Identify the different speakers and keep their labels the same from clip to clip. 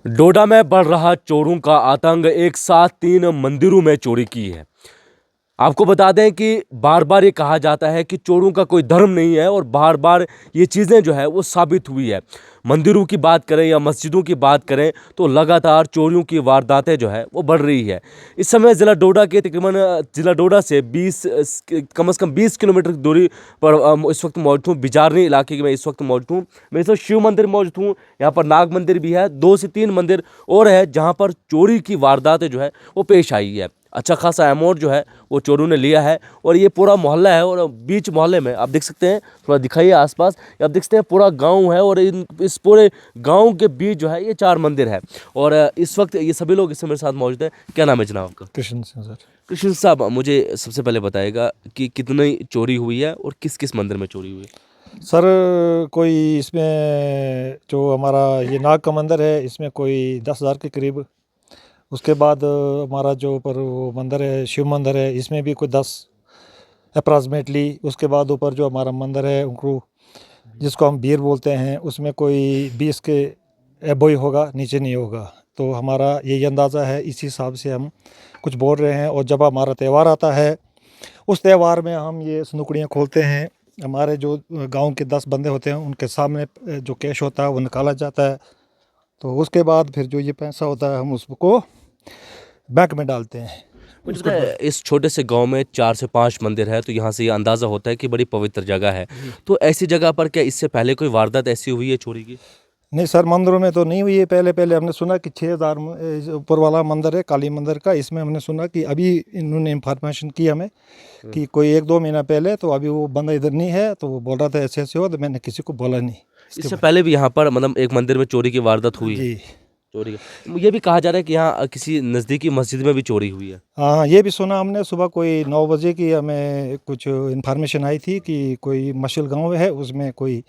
Speaker 1: डोडा में बढ़ रहा चोरों का आतंक, एक साथ 3 मंदिरों में चोरी की है। आपको बता दें कि बार बार ये कहा जाता है कि चोरों का कोई धर्म नहीं है और बार बार ये चीज़ें जो है वो साबित हुई है। मंदिरों की बात करें या मस्जिदों की बात करें तो लगातार चोरियों की वारदातें जो है वो बढ़ रही है। इस समय ज़िला डोडा के तकरीबन ज़िला डोडा से 20 कम से कम 20 किलोमीटर की दूरी पर इस वक्त मौजूद हूँ। बिजारनी इलाके में इस वक्त मौजूद हूँ। मैं इस वक्त शिव मंदिर मौजूद हूँ। यहाँ पर नाग मंदिर भी है। 2 से 3 मंदिर और है जहाँ पर चोरी की वारदातें जो है वो पेश आई है। अच्छा खासा अमाउंट जो है वो चोरों ने लिया है और ये पूरा मोहल्ला है और बीच मोहल्ले में आप देख सकते हैं, थोड़ा दिखाइए आसपास, आप देख सकते हैं पूरा गांव है और इस पूरे गांव के बीच जो है ये 4 मंदिर है। और इस वक्त ये सभी लोग इस मेरे साथ मौजूद हैं। क्या नाम है जनाब आपका?
Speaker 2: कृष्ण सिंह सर।
Speaker 1: कृष्ण साहब, मुझे सबसे पहले बताएगा कि कितनी चोरी हुई है और किस किस मंदिर में चोरी हुई है?
Speaker 2: सर कोई इसमें जो हमारा ये नाग का मंदिर है इसमें कोई 10,000 के करीब। उसके बाद हमारा जो ऊपर वो मंदिर है शिव मंदिर है इसमें भी कोई 10 अप्रॉक्सीमेटली। उसके बाद ऊपर जो हमारा मंदिर है उनको जिसको हम बीर बोलते हैं उसमें कोई 20 के एबो ही होगा, नीचे नहीं होगा। तो हमारा यही अंदाज़ा है, इसी हिसाब से हम कुछ बोल रहे हैं। और जब हमारा त्यौहार आता है उस त्यौहार में हम ये सनुकड़ियाँ खोलते हैं। हमारे जो गांव के 10 बंदे होते हैं उनके सामने जो कैश होता है वो निकाला जाता है। तो उसके बाद फिर जो ये पैसा होता है हम उसको बैंक में डालते हैं।
Speaker 1: मुझे
Speaker 2: उसके
Speaker 1: पता है
Speaker 2: बाद
Speaker 1: इस छोटे से गांव में 4 से 5 मंदिर है, तो यहाँ से ये अंदाज़ा होता है कि बड़ी पवित्र जगह है। तो ऐसी जगह पर क्या इससे पहले कोई वारदात ऐसी हुई है चोरी की?
Speaker 2: नहीं सर, मंदिरों में तो नहीं हुई है। पहले पहले हमने सुना कि 6,000 ऊपर वाला मंदिर है काली मंदिर का, इसमें हमने सुना कि अभी इन्होंने इंफॉर्मेशन की हमें कि कोई 1-2 महीना पहले, तो अभी वो बंदा इधर नहीं है तो वो बोल रहा था ऐसे ऐसे हो, तो मैंने किसी को बोला नहीं
Speaker 1: इससे पहले भी यहाँ पर मतलब एक मंदिर में चोरी की वारदात हुई है?
Speaker 2: जी।
Speaker 1: चोरी का ये भी कहा जा रहा है कि यहाँ किसी नज़दीकी मस्जिद में भी चोरी हुई है।
Speaker 2: हाँ, ये भी सुना हमने। सुबह कोई 9 बजे की हमें कुछ इन्फॉर्मेशन आई थी कि कोई मशल गांव है उसमें कोई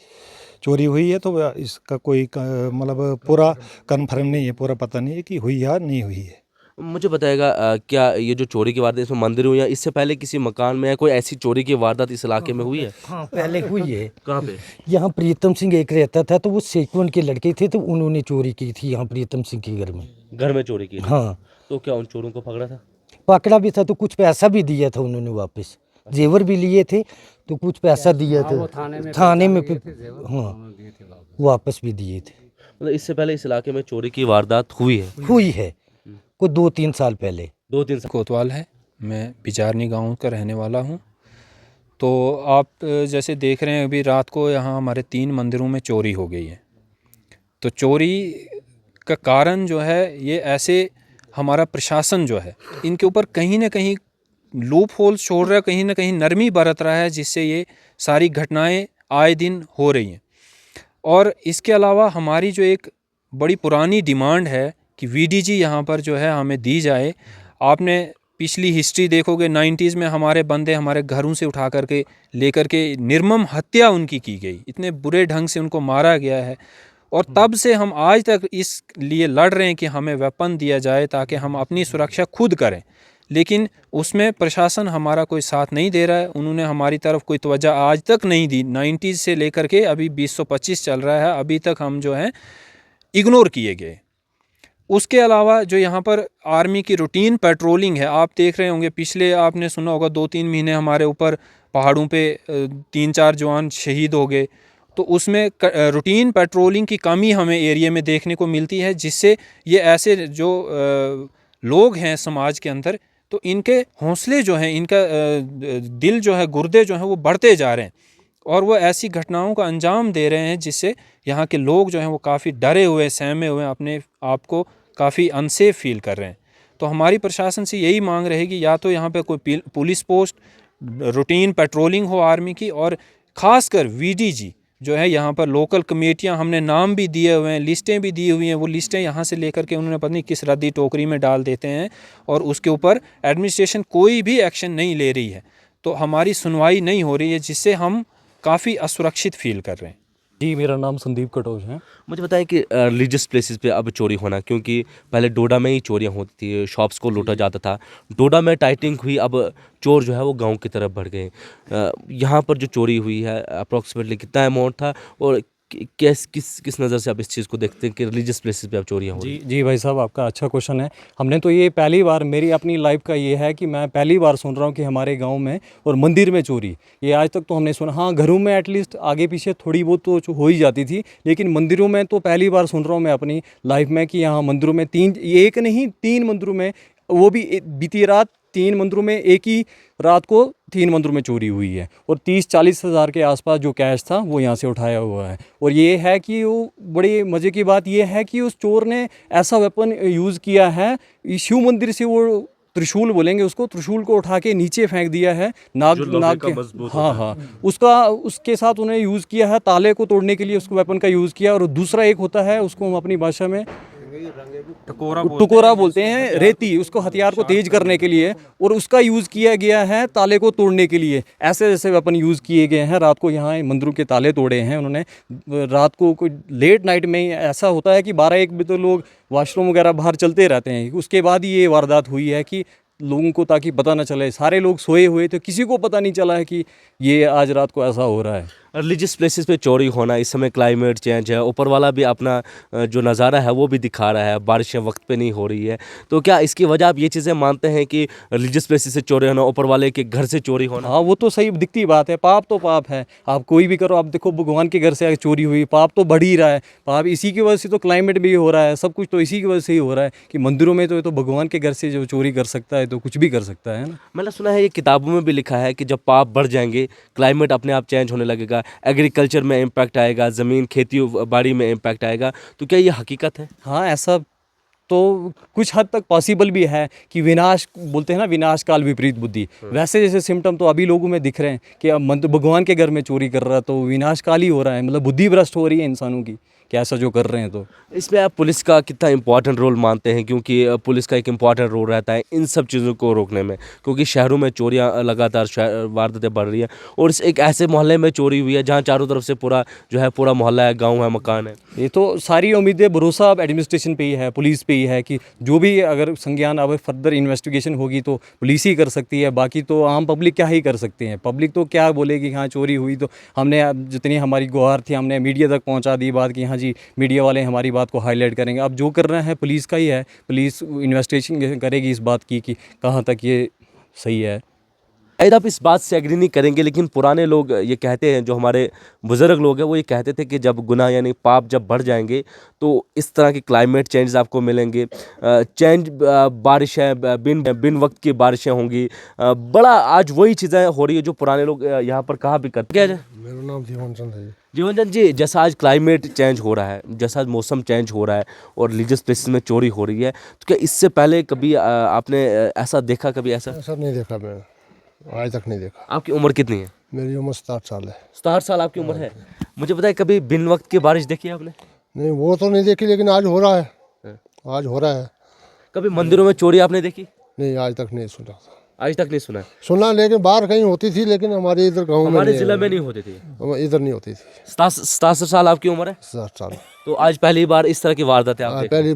Speaker 2: चोरी हुई है। तो इसका कोई मतलब पूरा कंफर्म नहीं है, पूरा पता नहीं है कि हुई या नहीं हुई है।
Speaker 1: मुझे बताएगा क्या ये जो चोरी की वारदात इसमें मंदिर हुई है, इससे पहले किसी मकान में या कोई ऐसी चोरी की वारदात इस इलाके में हुई है?
Speaker 3: हाँ, पहले हुई है।
Speaker 1: कहाँ पे?
Speaker 3: यहाँ प्रीतम सिंह एक रहता था, तो वो सेकवन के लड़के थे, तो उन्होंने चोरी की थी यहाँ प्रीतम सिंह के घर में।
Speaker 1: घर में चोरी की थी?
Speaker 3: हाँ,
Speaker 1: तो क्या उन चोरों को पकड़ा था?
Speaker 3: पकड़ा भी था, तो कुछ पैसा भी दिया था उन्होंने वापस। जेवर भी लिए थे, तो कुछ पैसा दिया था थाने में हाँ, वापस भी दिए थे।
Speaker 1: मतलब इससे पहले इस इलाके में चोरी की वारदात हुई है?
Speaker 3: हुई है कोई 2-3 साल पहले।
Speaker 1: 2-3 साल।
Speaker 4: कोतवाल है, मैं बिजारनी गांव का रहने वाला हूं। तो आप जैसे देख रहे हैं अभी रात को यहाँ हमारे 3 मंदिरों में चोरी हो गई है। तो चोरी का कारण जो है ये ऐसे हमारा प्रशासन जो है इनके ऊपर कहीं ना कहीं लूप होल छोड़ रहा है, कहीं ना कहीं नरमी बरत रहा है, जिससे ये सारी घटनाएं आए दिन हो रही हैं। और इसके अलावा हमारी जो एक बड़ी पुरानी डिमांड है कि वीडीजी यहाँ पर जो है हमें दी जाए। आपने पिछली हिस्ट्री देखोगे 90s में हमारे बंदे हमारे घरों से उठा करके लेकर के निर्मम हत्या उनकी की गई, इतने बुरे ढंग से उनको मारा गया है। और तब से हम आज तक इस लिए लड़ रहे हैं कि हमें वेपन दिया जाए ताकि हम अपनी सुरक्षा खुद करें। लेकिन उसमें प्रशासन हमारा कोई साथ नहीं दे रहा है। उन्होंने हमारी तरफ कोई तवज्जो आज तक नहीं दी। 90s से लेकर के अभी 2025 चल रहा है, अभी तक हम जो हैं इग्नोर किए गए। उसके अलावा जो यहाँ पर आर्मी की रूटीन पेट्रोलिंग है, आप देख रहे होंगे पिछले आपने सुना होगा 2-3 महीने हमारे ऊपर पहाड़ों पे 3-4 जवान शहीद हो गए। तो उसमें रूटीन पेट्रोलिंग की कमी हमें एरिया में देखने को मिलती है, जिससे ये ऐसे जो लोग हैं समाज के अंदर, तो इनके हौसले जो हैं, इनका दिल जो है, गुर्दे जो हैं वो बढ़ते जा रहे हैं और वो ऐसी घटनाओं का अंजाम दे रहे हैं जिससे यहाँ के लोग जो हैं वो काफ़ी डरे हुए, सहमे हुए, अपने आप को काफ़ी अनसेफ फील कर रहे हैं। तो हमारी प्रशासन से यही मांग रहेगी या तो यहाँ पे कोई पुलिस पोस्ट, रूटीन पेट्रोलिंग हो आर्मी की, और ख़ासकर वीडीजी जो है यहाँ पर लोकल कमेटियाँ, हमने नाम भी दिए हुए हैं, लिस्टें भी दी हुई हैं, वो लिस्टें यहाँ से लेकर के उन्होंने पता नहीं किस रद्दी टोकरी में डाल देते हैं और उसके ऊपर एडमिनिस्ट्रेशन कोई भी एक्शन नहीं ले रही है। तो हमारी सुनवाई नहीं हो रही है, जिससे हम काफ़ी असुरक्षित फील कर रहे हैं।
Speaker 5: जी, मेरा नाम संदीप कटोच है।
Speaker 1: मुझे बताएं कि रिलीजियस प्लेसेस पे अब चोरी होना, क्योंकि पहले डोडा में ही चोरियां होती थी, शॉप्स को लूटा जाता था। डोडा में टाइटिंग हुई, अब चोर जो है वो गांव की तरफ बढ़ गए। यहाँ पर जो चोरी हुई है अप्रॉक्सीमेटली कितना अमाउंट था और किस नज़र से आप इस चीज़ को देखते हैं कि रिलीजियस प्लेसेस पे अब चोरियाँ हो रही
Speaker 5: जी भाई साहब, आपका अच्छा क्वेश्चन है। हमने तो ये पहली बार, मेरी अपनी लाइफ का ये है कि मैं पहली बार सुन रहा हूँ कि हमारे गांव में और मंदिर में चोरी। ये आज तक तो हमने सुना, हाँ घरों में एटलीस्ट आगे पीछे थोड़ी बहुत तो हो ही जाती थी, लेकिन मंदिरों में तो पहली बार सुन रहा हूँ मैं अपनी लाइफ में कि यहाँ मंदिरों में एक नहीं 3 मंदिरों में, वो भी बीती रात 3 मंदिरों में, एक ही रात को 3 मंदिरों में चोरी हुई है। और 30-40 हज़ार के आसपास जो कैश था वो यहाँ से उठाया हुआ है। और ये है कि वो बड़ी मज़े की बात ये है कि उस चोर ने ऐसा वेपन यूज़ किया है, शिव मंदिर से वो त्रिशूल बोलेंगे उसको, त्रिशूल को उठा के नीचे फेंक दिया है नाग के, हाँ, उसके साथ उन्हें यूज़ किया है, ताले को तोड़ने के लिए उसको वेपन का यूज़ किया। और दूसरा एक होता है, उसको हम अपनी भाषा में टकोरा बोलते हैं, रेती, उसको हथियार को तेज करने के लिए, और उसका यूज़ किया गया है ताले को तोड़ने के लिए। ऐसे ऐसे वेपन यूज़ किए गए हैं। रात को यहाँ मंदिरों के ताले तोड़े हैं उन्होंने। रात को कोई लेट नाइट में ऐसा होता है कि 12-1 बजे तो लोग वॉशरूम वगैरह बाहर चलते रहते हैं। उसके बाद ही ये वारदात हुई है कि लोगों को, ताकि पता ना चले, सारे लोग सोए हुए थे, किसी को पता नहीं चला है कि ये आज रात को ऐसा हो रहा है।
Speaker 1: रिलीजियस प्लेसेस पे चोरी होना, इस समय क्लाइमेट चेंज है, ऊपर वाला भी अपना जो नज़ारा है वो भी दिखा रहा है, बारिशें वक्त पे नहीं हो रही है, तो क्या इसकी वजह आप ये चीज़ें मानते हैं कि रिलीजियस प्लेसेस से चोरी होना, ऊपर वाले के घर से चोरी होना?
Speaker 5: हाँ, वो तो सही दिखती बात है। पाप तो पाप है, आप कोई भी करो। आप देखो भगवान के घर से आगे चोरी हुई, पाप तो बढ़ ही रहा है। पाप इसी की वजह से तो क्लाइमेट भी हो रहा है, सब कुछ तो इसी की वजह से ही हो रहा है कि मंदिरों में तो भगवान के घर से जो चोरी कर सकता है तो कुछ भी कर सकता है ना।
Speaker 1: मैंने सुना है, ये किताबों में भी लिखा है कि जब पाप बढ़ जाएंगे, क्लाइमेट अपने आप चेंज होने लगेगा, एग्रीकल्चर में इम्पैक्ट आएगा, ज़मीन खेती बाड़ी में इम्पैक्ट आएगा, तो क्या ये हकीकत है?
Speaker 5: हाँ, ऐसा तो कुछ हद तक पॉसिबल भी है कि विनाश बोलते हैं ना, विनाश काल विपरीत बुद्धि। वैसे जैसे सिम्टम तो अभी लोगों में दिख रहे हैं कि अब भगवान के घर में चोरी कर रहा है तो विनाश काल ही हो रहा है, मतलब बुद्धि भ्रष्ट हो रही है इंसानों की कि ऐसा जो कर रहे हैं। तो
Speaker 1: इसमें आप पुलिस का कितना इंपॉर्टेंट रोल मानते हैं? क्योंकि पुलिस का एक इंपॉर्टेंट रोल रहता है इन सब चीज़ों को रोकने में, क्योंकि शहरों में चोरियां लगातार वारदातें बढ़ रही हैं, और इस एक ऐसे मोहल्ले में चोरी हुई है जहां चारों तरफ से पूरा मोहल्ला है, गाँव है, मकान है।
Speaker 5: ये तो सारी उम्मीदें, भरोसा अब एडमिनिस्ट्रेशन पे ही है, पुलिस पे ही है कि जो भी अगर संज्ञान, अब फर्दर इन्वेस्टिगेशन होगी तो पुलिस ही कर सकती है। बाकी तो आम पब्लिक क्या ही कर सकते हैं। पब्लिक तो क्या बोलेगी, हाँ चोरी हुई तो हमने, जितनी हमारी गुहार थी हमने मीडिया तक पहुंचा दी बात कि हाँ जी मीडिया वाले हमारी बात को हाईलाइट करेंगे। अब जो कर रहे हैं पुलिस का ही है, पुलिस इन्वेस्टिगेशन करेगी इस बात की कि कहाँ तक ये सही है।
Speaker 1: शायद आप इस बात से एग्री नहीं करेंगे, लेकिन पुराने लोग ये कहते हैं, जो हमारे बुज़ुर्ग लोग हैं वो ये कहते थे कि जब गुनाह यानी पाप जब बढ़ जाएंगे तो इस तरह के क्लाइमेट चेंज आपको मिलेंगे, बारिशें बिन वक्त की बारिशें होंगी। बड़ा आज वही चीज़ें हो रही है जो पुराने लोग यहाँ पर कहा भी करते हैं।
Speaker 6: मेरा नाम जीवन चंद है।
Speaker 1: जीवन चंद जी, जैसा आज क्लाइमेट चेंज हो रहा है, जैसा आज मौसम चेंज हो रहा है और रिलीजियस प्लेसेस में चोरी हो रही है, तो क्या इससे पहले कभी आपने ऐसा देखा? कभी ऐसा
Speaker 6: नहीं देखा, मैं आज तक नहीं देखा।
Speaker 1: आपकी उम्र कितनी है?
Speaker 6: मेरी उम्र 67 साल है।
Speaker 1: 67 साल आपकी उम्र है। मुझे पता है, कभी बिन वक्त की बारिश देखी है आपने?
Speaker 6: नहीं, वो तो नहीं देखी, लेकिन आज हो रहा है। आज हो रहा है।
Speaker 1: कभी मंदिरों में चोरी आपने देखी?
Speaker 6: नहीं, आज तक नहीं सुना।
Speaker 1: आज तक नहीं सुना?
Speaker 6: सुना, लेकिन बाहर कहीं होती थी, लेकिन हमारे इधर गाँव में,
Speaker 1: हमारे जिले में नहीं होती थी,
Speaker 6: इधर नहीं होती थी।
Speaker 1: 67 साल आपकी उम्र है,
Speaker 6: 67 साल।
Speaker 1: तो आज पहली बार इस तरह की वारदातें आप देख रहे हैं?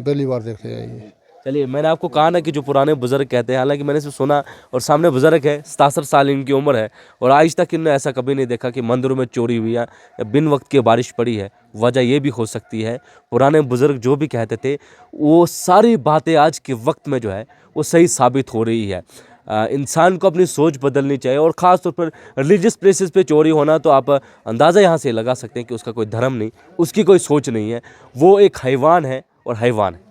Speaker 6: पहली बार देखते हैं ये।
Speaker 1: चलिए, मैंने आपको कहा ना कि जो पुराने बुजुर्ग कहते हैं, हालांकि मैंने सिर्फ सुना, और सामने बुजुर्ग है, 67 साल इनकी उम्र है, और आज तक इन्होंने ऐसा कभी नहीं देखा कि मंदिरों में चोरी हुई है या बिन वक्त की बारिश पड़ी है। वजह ये भी हो सकती है, पुराने बुजुर्ग जो भी कहते थे वो सारी बातें आज के वक्त में जो है वो सही साबित हो रही है। इंसान को अपनी सोच बदलनी चाहिए, और ख़ास तौर पर रिलीजियस प्लेसेस पे चोरी होना, तो आप अंदाज़ा यहाँ से लगा सकते हैं कि उसका कोई धर्म नहीं, उसकी कोई सोच नहीं है, वो एक हैवान है और हैवान है।